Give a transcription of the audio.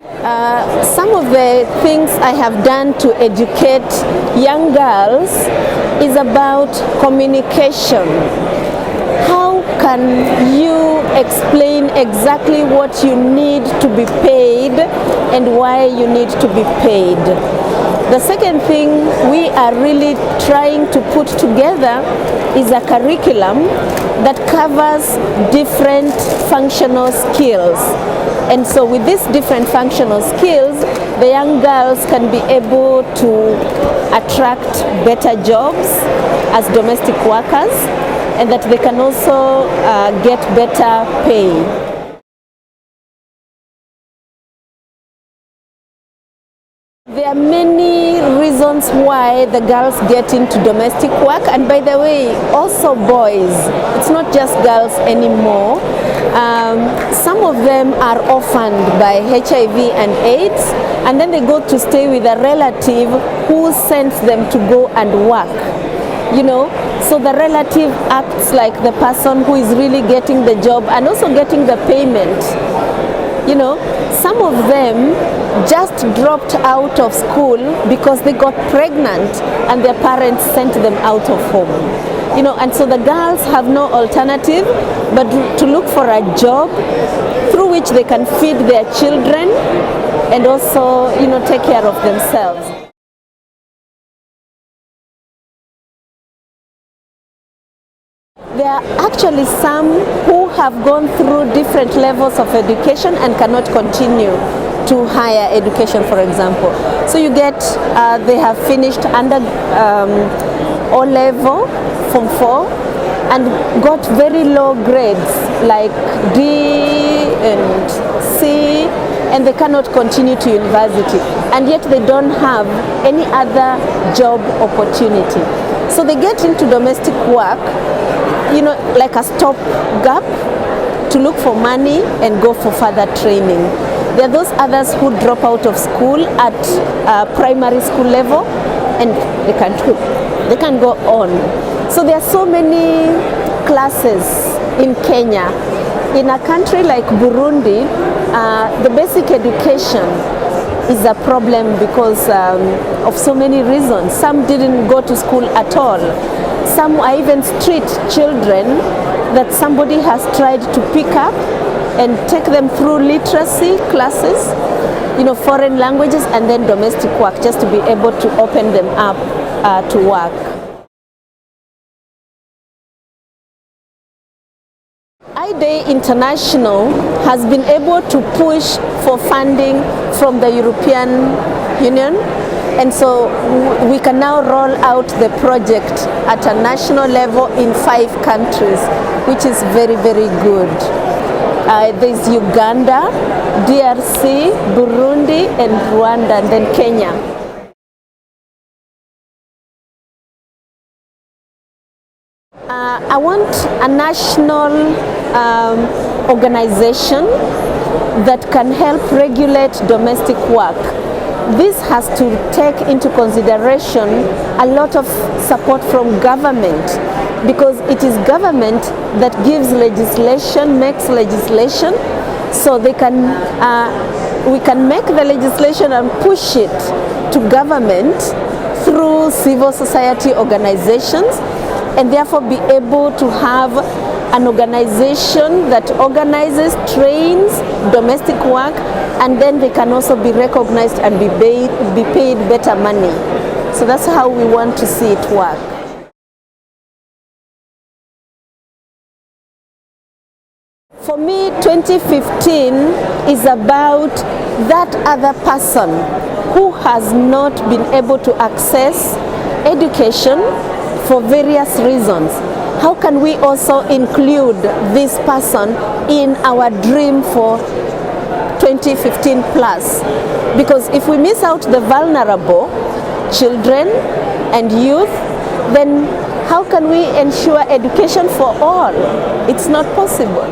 Some of the things I have done to educate young girls is about communication. How can you explain exactly what you need to be paid and why you need to be paid? The second thing we are really trying to put together is a curriculum that covers different functional skills. And so with these different functional skills, the young girls can be able to attract better jobs as domestic workers, and that they can also get better pay. There are many reasons why the girls get into domestic work, and by the way, also boys. It's not just girls anymore. Some of them are orphaned by HIV and AIDS, and then they go to stay with a relative who sends them to go and work. You know, so the relative acts like the person who is really getting the job and also getting the payment. You know, some of them just dropped out of school because they got pregnant and their parents sent them out of home. You know, and so the girls have no alternative but to look for a job through which they can feed their children and also, you know, take care of themselves. There are actually some who have gone through different levels of education and cannot continue to higher education, for example. So you get, they have finished under O level, Form 4, and got very low grades like D and C, and they cannot continue to university, and yet they don't have any other job opportunity. So they get into domestic work, you know, like a stopgap to look for money and go for further training. There are those others who drop out of school at primary school level and they can go on. So there are so many classes in Kenya. In a country like Burundi, the basic education is a problem because of so many reasons. Some didn't go to school at all. Some are even street children that somebody has tried to pick up and take them through literacy classes, you know, foreign languages, and then domestic work, just to be able to open them up to work. IDAY International has been able to push for funding from the European Union, and so we can now roll out the project at a national level in 5 countries, which is very, very good. There's Uganda, DRC, Burundi, and Rwanda, and then Kenya. I want a national organization that can help regulate domestic work. This has to take into consideration a lot of support from government, because it is government that gives legislation, makes legislation, so they can, we can make the legislation and push it to government through civil society organizations, and therefore be able to have an organization that organizes, trains domestic work, and then they can also be recognized and be paid better money. So that's how we want to see it work. For me, 2015 is about that other person who has not been able to access education for various reasons. How can we also include this person in our dream for 2015 plus? Because if we miss out the vulnerable, children and youth, then how can we ensure education for all? It's not possible.